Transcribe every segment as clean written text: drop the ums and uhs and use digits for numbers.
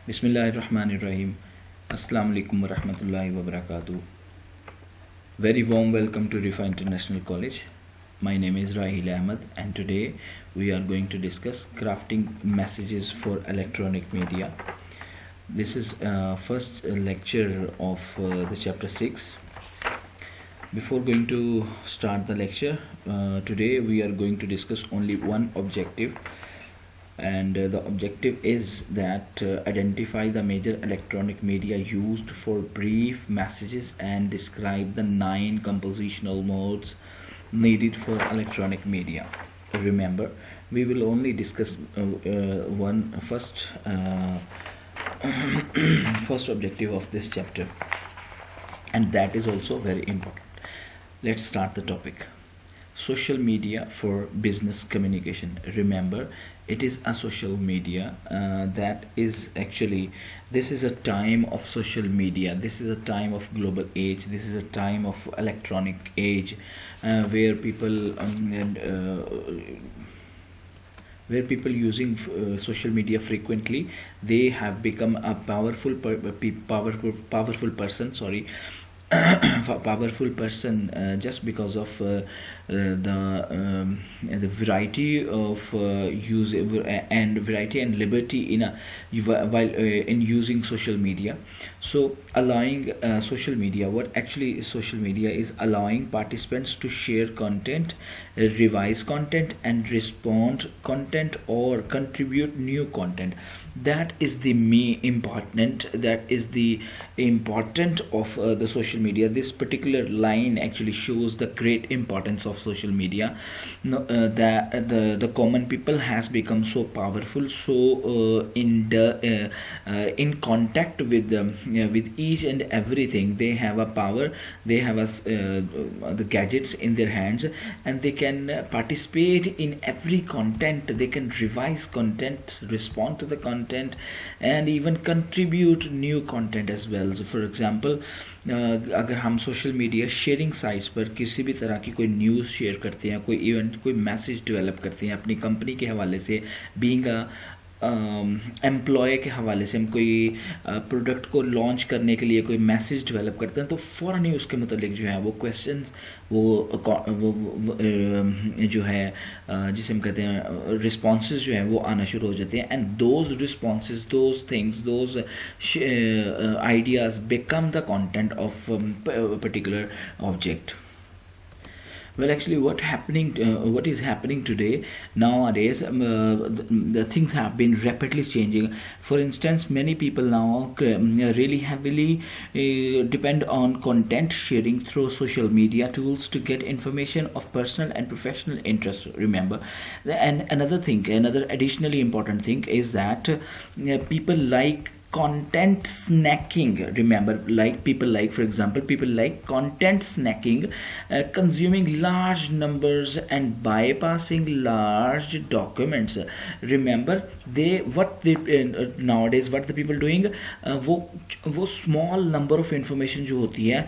Bismillahirrahmanirrahim. Assalamu alaikum warahmatullahi wabarakatuh. Very warm welcome to Rifa International College. My name is Rahil Ahmed and today we are going to discuss crafting messages for electronic media. This is first lecture of the chapter 6. Before going to start the lecture, today we are going to discuss only one objective, and the objective is that identify the major electronic media used for brief messages and describe the 9 compositional modes needed for electronic media. Remember, we will only discuss one first first objective of this chapter, and that is also very important. Let's start the topic. Social media for business communication. Remember, it is a social media that is actually, this is a time of social media, this is a time of global age, this is a time of electronic age, where people using social media frequently, they have become a powerful person, powerful person, just because of the variety of use and variety and liberty in while in using social media. So allowing social media, what actually is social media is allowing participants to share content, revise content and respond content or contribute new content. That is the important of the social media. This particular line actually shows the great importance of social media. That the common people has become so powerful, so in contact with each and everything. They have a power, they have the gadgets in their hands, and they can participate in every content. They can revise content, respond to the content, and even contribute new content as well. So for example, अगर हम social media sharing sites पर किसी भी तरह की कोई news share करते हैं, कोई इवेंट, कोई मैसेज डेवलप करते हैं अपनी कंपनी के हवाले से, बीइंग एम्प्लॉय के हवाले से हम कोई प्रोडक्ट को लॉन्च करने के लिए कोई मैसेज डेवलप करते हैं, तो फ़ौरन ही उसके मतलब जो है वो क्वेश्चन, वो जो है जिसे हम कहते हैं रिस्पॉन्सेज जो है वो आना शुरू हो जाते हैं. And those responses, those things, those ideas become the content of particular object. Well, actually, what is happening today nowadays? The things have been rapidly changing. For instance, many people now really heavily depend on content sharing through social media tools to get information of personal and professional interest. Remember, and another additionally important thing is that people like content snacking. Remember, for example, people like content snacking, consuming large numbers and bypassing large documents. Remember, nowadays what the people doing, वो small number of information जो होती है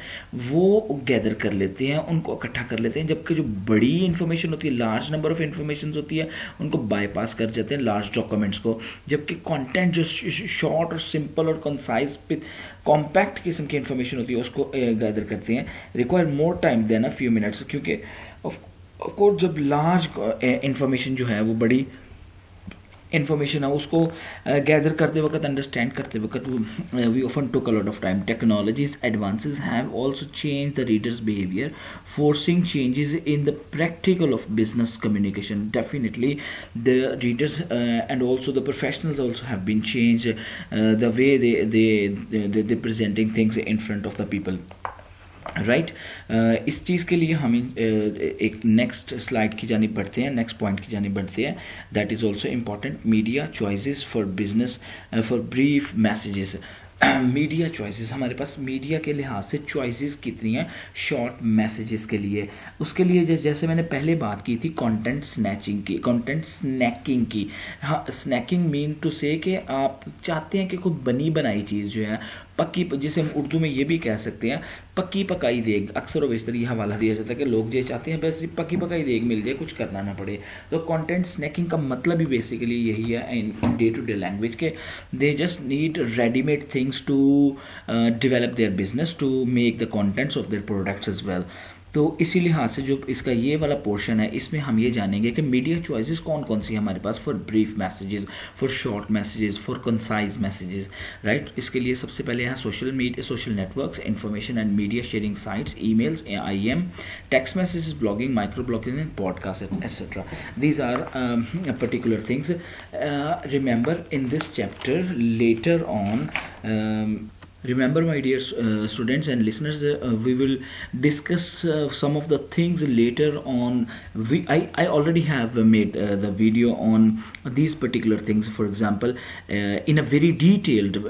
वो gather कर लेते हैं, उनको इकट्ठा कर लेते हैं, जबकि जो बड़ी information होती है, large number of information होती है, उनको bypass कर जाते हैं large documents को. जबकि content जो short और सिंपल और कंसाइज कॉम्पैक्ट किस्म की इंफॉर्मेशन होती है उसको गैदर करते हैं, require more time then a few minutes. क्योंकि ऑफ कोर्स जब लार्ज इंफॉर्मेशन जो है वो बड़ी इंफॉर्मेशन है उसको गैदर करते वक्त, अंडरस्टैंड करते वक्त, we often took a lot of time. Technologies advances have also change the readers behaviour, forcing changes in the practical of business communication. Definitely the readers and also the professionals also have been change the way they presenting things in front of the people. Right, इस चीज़ के लिए हम एक next slide की जानी बढ़ते हैं, नेक्स्ट पॉइंट की जानी बढ़ते हैं. That is also important. Media choices for business for brief messages. Media choices, हमारे पास मीडिया के लिहाज से चॉइसेस कितनी हैं शॉर्ट मैसेजेस के लिए. उसके लिए जैसे मैंने पहले बात की थी कंटेंट स्नैकिंग की. हाँ, स्नैकिंग मीन टू से कि आप चाहते हैं कि कोई बनी बनाई चीज़ जो है पक्की, जिसे हम उर्दू में ये भी कह सकते हैं पक्की पकाई देग, अक्सर व बेशतर ये हवाला दिया जाता है कि लोग ये चाहते हैं बस पक्की पकाई देग मिल जाए, कुछ करना ना पड़े। तो कंटेंट स्नैकिंग का मतलब ही बेसिकली यही है in day to day language के they just need readymade things to develop their business to make the contents of their products as well. तो इसी लिहाज से जो इसका ये वाला पोर्शन है इसमें हम ये जानेंगे कि मीडिया चॉइसेस कौन कौन सी है हमारे पास for brief messages, for short messages, for concise messages, right. इसके लिए सबसे पहले है social networks, information and media sharing sites, emails, IM, text messages, blogging, micro blogging and podcast etcetera. These are particular things. Remember in this chapter later on, remember my dear students and listeners, we will discuss some of the things later on. I already have made the video on these particular things, for example, in a very detailed,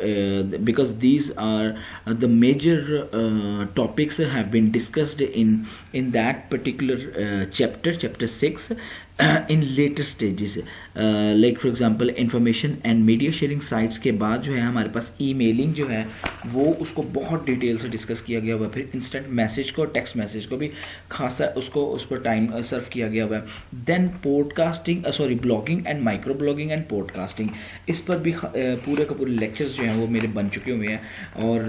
because these are the major topics have been discussed in that particular chapter 6 in later stages, like for example information and media sharing sites के बाद जो है हमारे पास emailing जो है वो उसको बहुत डिटेल से डिस्कस किया गया हुआ है। फिर इंस्टेंट मैसेज को, टेक्स्ट मैसेज को भी खासा उसको उस पर टाइम सर्व किया गया हुआ है। Then podcasting, blogging and micro blogging and podcasting, इस पर भी पूरे के पूरे लेक्चर्स जो हैं वो मेरे बन चुके हुए हैं और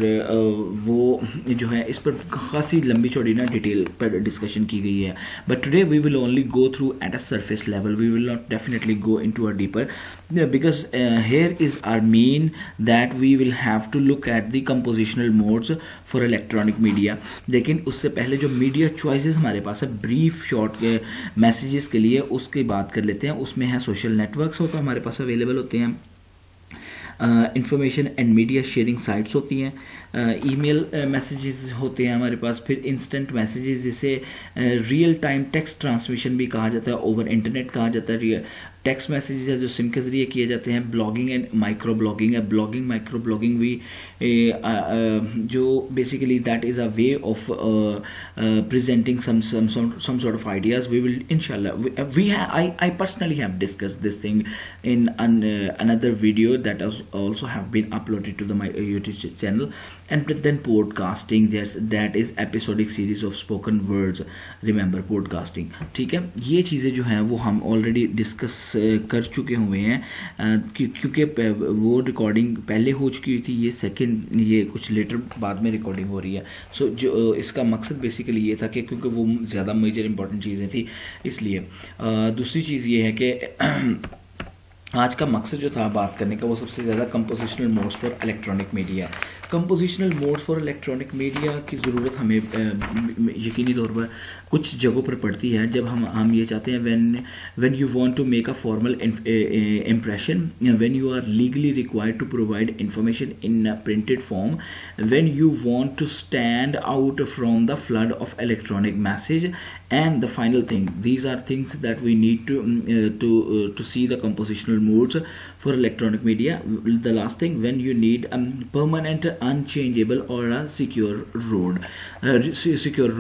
वो जो है इस पर खासी लंबी चौड़ी ना डिटेल पर डिस्कशन की गई है। But today we will only go through at a surface level. We will not definitely go into a deeper, because here is our mean that we will have to look at the compositional modes for electronic media. लेकिन उससे पहले जो media choices हमारे पास है brief short के messages के लिए उसकी बात कर लेते हैं। उसमें है सोशल नेटवर्क्स हो तो हमारे पास अवेलेबल होते हैं, information and media sharing sites होती हैं, ईमेल मैसेजेस होते हैं हमारे पास, फिर इंस्टेंट मैसेजेस जिसे रियल टाइम टेक्स्ट ट्रांसमिशन भी कहा जाता है, ओवर इंटरनेट कहा जाता है, टेक्स्ट मैसेजेस है जो सिम के ज़रिए किए जाते हैं, ब्लॉगिंग एंड माइक्रो ब्लॉगिंग है, ब्लॉगिंग माइक्रो ब्लॉगिंग भी जो basically that is a way of presenting some sort of ideas. We will inshallah, I personally have discussed this thing in another video that also have been uploaded to my YouTube channel. And then podcasting, that is episodic series of spoken words. Remember podcasting, ठीक है। ये चीज़ें जो हैं वो हम already discuss कर चुके हुए हैं, क्योंकि वो रिकॉर्डिंग पहले हो चुकी थी, ये सेकंड, ये कुछ लेटर बाद में रिकॉर्डिंग हो रही है। सो जो इसका मकसद बेसिकली ये था कि क्योंकि वो ज़्यादा मेजर इंपॉर्टेंट चीज़ें थी इसलिए। दूसरी चीज़ ये है कि आज का मकसद जो था बात करने का वो सबसे ज़्यादा compositional modes for electronic media. Compositional mode for electronic media की ज़रूरत हमें यकीनी तौर पर कुछ जगहों पर पड़ती है जब हम ये चाहते हैं when you want to make a formal impression, when you are legally required to provide information in printed form, when you want to stand out from the flood of electronic message, and the final thing, these are things that we need to see the compositional modes for electronic media. The last thing, when you need a permanent, unchangeable or a secure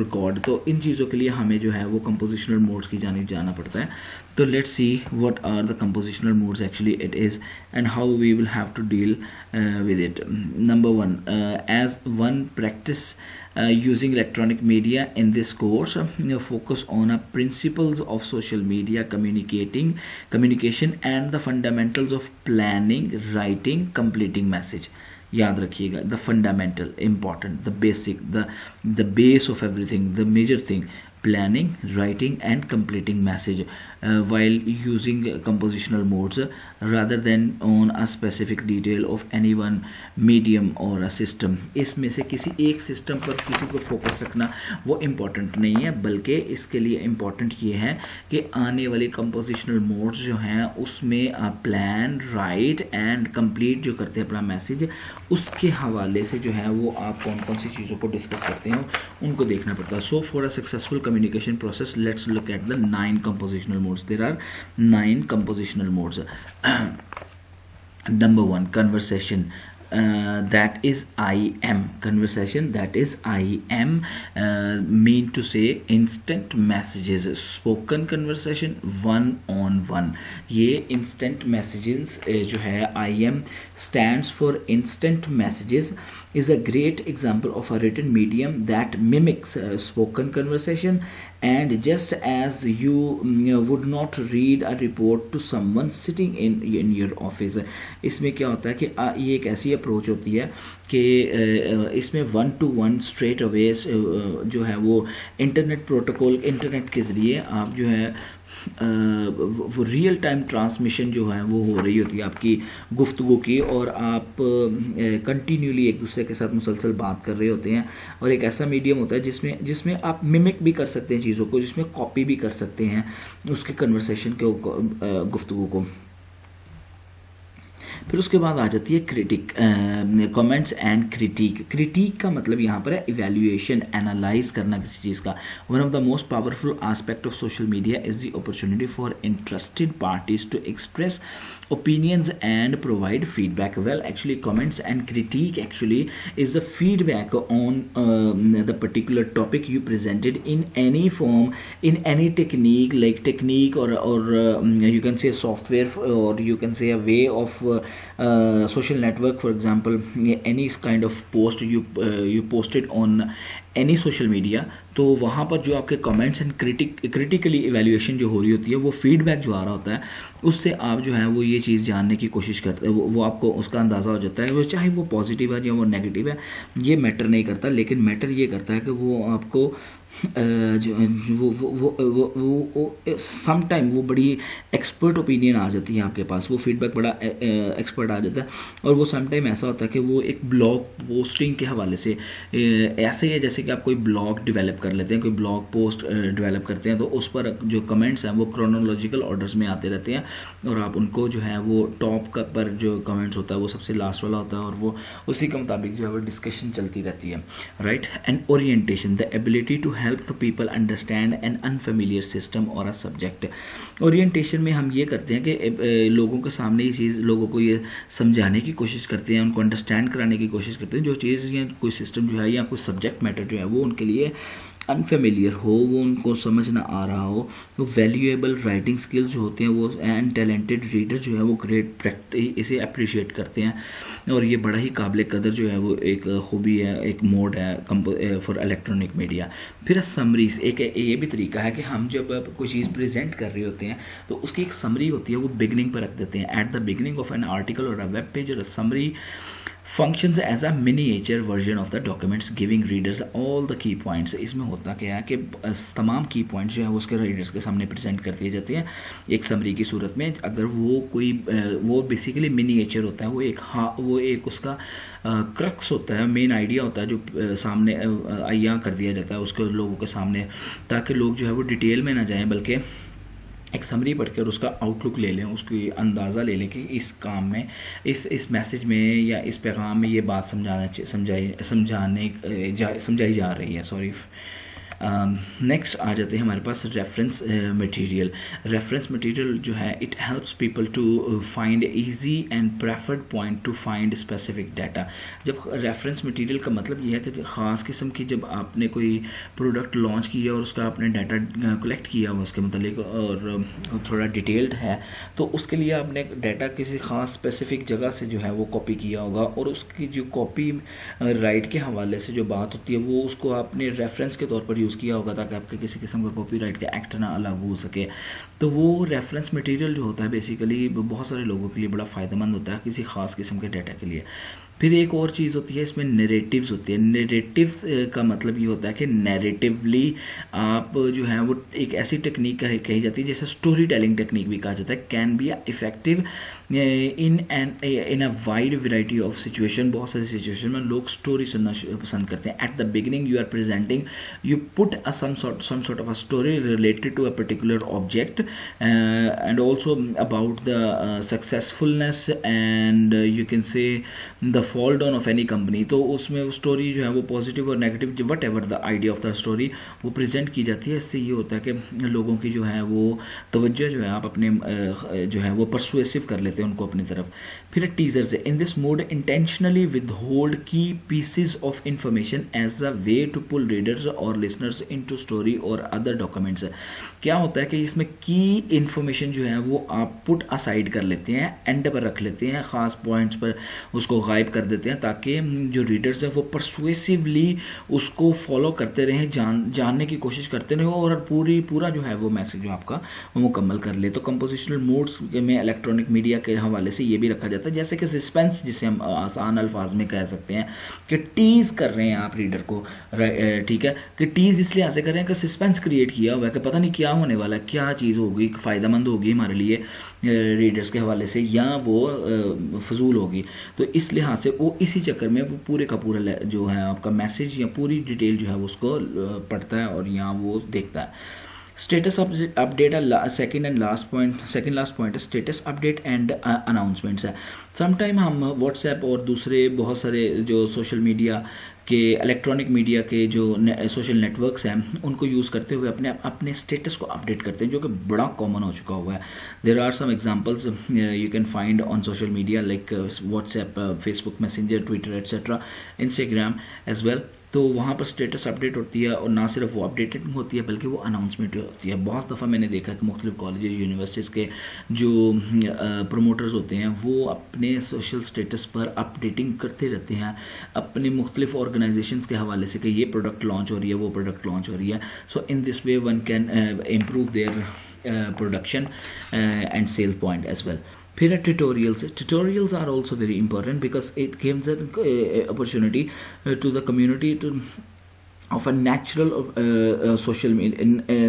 record, तो इन चीज़ों के लिए हमें जो है वो compositional modes की जानिब जाना पड़ता है। तो let's see what are the compositional modes actually it is and how we will have to deal with it. Number one, as one practice using electronic media in this course, focus on principles of social media communication and the fundamentals of planning, writing, completing message. याद रखिएगा, the fundamental, important, the basic, the base of everything, the major thing, planning, writing and completing message while using compositional modes rather than on a specific detail of any one medium or a system. इसमें से किसी एक system पर किसी को focus रखना वो important नहीं है, बल्कि इसके लिए इम्पॉर्टेंट ये है कि आने वाली कंपोजिशनल मोड्स जो हैं उसमें आप प्लान, राइट एंड कंप्लीट जो करते हैं अपना मैसेज, उसके हवाले से जो है वो आप कौन कौन सी चीज़ों को डिस्कस करते हैं उनको देखना पड़ता है। So for a successful communication process, let's look at the 9 compositional modes. There are 9 compositional modes. Number 1, conversation. that is I am. Conversation, that is I am, mean to say instant messages. Spoken conversation, one on one. ये instant messages जो है I am stands for instant messages, is a great example of a written medium that mimics spoken conversation. And just as you would not read a report to someone sitting in your office, इसमें क्या होता है कि ये एक ऐसी approach होती है कि इसमें 1-to-1 स्ट्रेट अवे जो है वो इंटरनेट प्रोटोकॉल, इंटरनेट के ज़रिए आप जो है वो रियल टाइम ट्रांसमिशन जो है वो हो रही होती है आपकी गुफ्तगू की, और आप कंटिन्यूली एक दूसरे के साथ मुसलसल बात कर रहे होते हैं। और एक ऐसा मीडियम होता है जिसमें आप मिमिक भी कर सकते हैं चीज़ों को, जिसमें कॉपी भी कर सकते हैं उसके कन्वर्सेशन के गुफ्तगू को। फिर उसके बाद आ जाती है critic, comments and critic. Critic का मतलब यहाँ पर है इवैल्यूएशन, एनालाइज करना किसी चीज़ का। One of the most powerful aspect of social media is the opportunity for interested parties to express opinions and provide feedback. Well, actually comments and critique actually is the feedback on the particular topic you presented in any form, in any technique, like technique or you can say software, or you can say a way of social network, for example any kind of post you posted on any social media, तो वहाँ पर जो आपके comments and critically evaluation जो हो रही होती है, वो फीडबैक जो आ रहा होता है, उससे आप जो है वो ये चीज़ जानने की कोशिश करते हैं, वो आपको उसका अंदाज़ा हो जाता है, वो चाहे वो पॉजिटिव है या वो नेगेटिव है, ये मैटर नहीं करता। लेकिन मैटर ये करता है कि वो आपको जो वो सम टाइम वो बड़ी एक्सपर्ट ओपिनियन आ जाती है आपके पास, वो फीडबैक बड़ा एक्सपर्ट आ जाता है। और वो सम टाइम ऐसा होता है कि वो एक ब्लॉग पोस्टिंग के हवाले से ऐसे ही है जैसे कि आप कोई ब्लॉग डेवलप कर लेते हैं, कोई ब्लॉग पोस्ट डेवलप करते हैं, तो उस पर जो कमेंट्स हैं वो क्रोनोलॉजिकल ऑर्डर्स में आते रहते हैं, और आप उनको जो है वो टॉप का पर जो कमेंट्स होता है वो सबसे लास्ट वाला होता है, और वो उसी के मुताबिक जो है वो डिस्कशन चलती रहती है, right. And orientation, the ability to help to people understand an unfamiliar system or a subject. Orientation में हम ये करते हैं कि लोगों के सामने ये चीज़, लोगों को ये समझाने की कोशिश करते हैं, उनको अंडरस्टैंड कराने की कोशिश करते हैं, जो चीज़ या कोई सिस्टम जो है या कोई सब्जेक्ट मैटर जो है वो उनके लिए अनफेमिलियर हो, वो उनको समझ ना आ रहा हो। तो वैल्यूएबल राइटिंग स्किल्स जो होते हैं वो एंड टैलेंटेड रीडर जो है वो ग्रेट प्रैक्टिस इसे अप्रिशिएट करते हैं, और ये बड़ा ही काबिल कदर जो है वो एक खूबी है, एक मोड है फॉर इलेक्ट्रॉनिक मीडिया। फिर समरीज, एक ये भी तरीका है कि हम जब कोई चीज़ प्रेजेंट कर रहे होते हैं तो उसकी एक समरी होती है, वो बिगनिंग पर रख देते हैं, at the beginning of an article और अ वेब पेज, और summary functions as a miniature version of the documents giving readers all the key points। इसमें होता क्या है कि तमाम की पॉइंट्स जो है वो उसके रीडर्स के सामने प्रेजेंट कर दिए जाते हैं एक समरी की सूरत में। अगर वो कोई वो बेसिकली मिनिएचर होता है, वो एक उसका क्रक्स होता है, मेन आइडिया होता है जो सामने आया कर दिया जाता है उसको लोगों के सामने, ताकि लोग जो है वो डिटेल में ना जाएं, बल्कि एक समरी पढ़कर उसका आउटलुक ले लें, उसकी अंदाज़ा ले लें कि इस काम में, इस मैसेज में या इस पैगाम में ये बात समझाई जा रही है। सॉरी। नेक्स्ट आ जाते हैं हमारे पास रेफरेंस मटेरियल। रेफरेंस मटेरियल जो है it helps people to find easy and preferred point to find specific data. जब रेफरेंस मटेरियल का मतलब ये है कि ख़ास किस्म की जब आपने कोई प्रोडक्ट लॉन्च किया और उसका आपने डाटा कलेक्ट किया हुआ उसके मतलब और थोड़ा डिटेल्ड है, तो उसके लिए आपने डाटा किसी ख़ास स्पेसिफिक जगह से जो है वो कॉपी किया होगा, और उसकी जो कॉपी राइट के हवाले से जो बात होती है वो उसको आपने रेफरेंस के तौर पर यूज़ किया होगा ताकि आपके किसी किस्म का कॉपीराइट का एक्ट ना लागू हो सके। तो वो रेफरेंस मटेरियल जो होता है बेसिकली बहुत सारे लोगों के लिए बड़ा फ़ायदेमंद होता है किसी ख़ास किस्म के डाटा के लिए। फिर एक और चीज़ होती है इसमें नैरेटिव्स होती है। नैरेटिव्स का मतलब ये होता है कि नैरेटिवली आप जो है वो एक ऐसी टेक्निक कही जाती है जैसे स्टोरी टेलिंग टेक्निक भी कहा जाता है, can be effective in a wide variety of situation. बहुत सारी सिचुएशन में लोग स्टोरी सुनना पसंद करते हैं। At the beginning you are presenting, you put some sort of a story related to a particular object and also about the successfulness and you can say the fall down of any company. तो उसमें वो story जो है वो positive और negative whatever the idea of the story वो present की जाती है। इससे ये होता है कि लोगों की जो है वो तवज्जो जो है आप अपने जो है वो परसुएसिव कर लेते हैं उनको अपनी तरफ। फिर टीजर्स है, in this mode intentionally withhold key pieces of information as a way to pull readers or listeners into story or other documents. क्या होता है कि इसमें की इंफॉर्मेशन जो है वो आप पुट असाइड कर लेते हैं, एंड पर रख लेते हैं, ख़ास पॉइंट्स पर उसको गायब कर देते हैं, ताकि जो रीडर्स हैं वो परसुएसिवली उसको फॉलो करते रहें, जानने की कोशिश करते रहें और पूरा जो है वो मैसेज जो आपका वो मुकम्मल कर ले। तो कंपोजिशनल मोड्स में इलेक्ट्रॉनिक मीडिया के हवाले से ये भी रखा जाता है, जैसे कि सस्पेंस, जिसे हम आसान अल्फाज में कह सकते हैं कि टीज कर रहे हैं आप रीडर को, ठीक है, कि टीज इसलिए ऐसे कर रहे हैं कि सस्पेंस क्रिएट किया हुआ है कि पता नहीं क्या होने वाला है, क्या चीज़ होगी, फ़ायदेमंद होगी हमारे लिए रीडर्स के हवाले से, या वो फजूल होगी। तो इस लिहाज से वो इसी चक्कर में वो पूरे का पूरा जो है आपका मैसेज या पूरी डिटेल जो है वो उसको पढ़ता है और यहाँ वो देखता है। Status update second last point है स्टेटस अपडेट एंड अनाउंसमेंट्स है। समटाइम हम व्हाट्सएप और दूसरे बहुत सारे जो सोशल मीडिया के इलेक्ट्रॉनिक मीडिया के जो सोशल नेटवर्क्स हैं उनको यूज़ करते हुए अपने स्टेटस को अपडेट करते हैं, जो कि बड़ा कॉमन हो चुका हुआ है। There are some examples you can find on social media like WhatsApp, Facebook Messenger, Twitter etcetera, Instagram as well. तो वहाँ पर स्टेटस अपडेट होती है और ना सिर्फ वो अपडेटेड होती है बल्कि वो अनाउंसमेंट होती है। बहुत दफ़ा मैंने देखा है कि मुख्तलिफ कॉलेज यूनिवर्सिटीज़ के जो प्रोमोटर्स होते हैं वो अपने सोशल स्टेटस पर अपडेटिंग करते रहते हैं अपने मुख्तलिफ ऑर्गेनाइजेशंस के हवाले से कि ये प्रोडक्ट लॉन्च हो रही है, वो प्रोडक्ट लॉन्च हो रही है। So in this way one can improve their production and sale point as well. फिर tutorials are also very important because it gives an opportunity to the community to of a natural social media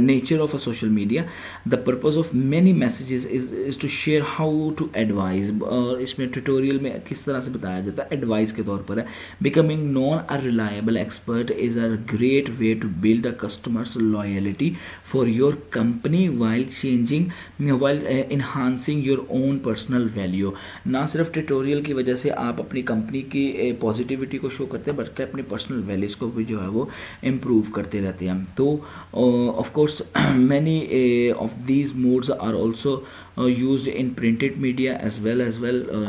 nature of a social media. The purpose of many messages is to share how to advise, और इसमें tutorial में किस तरह से बताया जाता है, advice के तौर पर है। Becoming known a reliable expert is a great way to build a customers loyalty for your company while enhancing your own personal value. ना सिर्फ ट्यूटोरियल की वजह से आप अपनी कंपनी की पॉजिटिविटी को शो करते हैं बल्कि अपनी पर्सनल वैल्यूज को भी जो है वो इम्प्रूव करते रहते हैं। तो of course many of these modes are also used in printed media as well,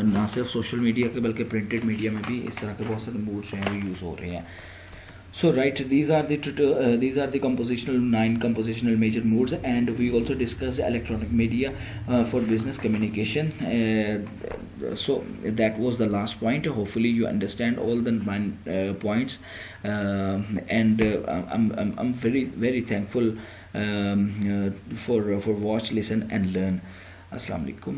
ना सिर्फ सोशल मीडिया के बल्कि प्रिंटेड मीडिया में भी इस तरह के बहुत सारे मोड्स जो हैं वो यूज़ हो रहे हैं। So right, these are the 9 compositional major modes, and we also discussed electronic media for business communication. So that was the last point. Hopefully you understand all the 9 points, and I'm very thankful for watch, listen and learn. Assalamu alaikum.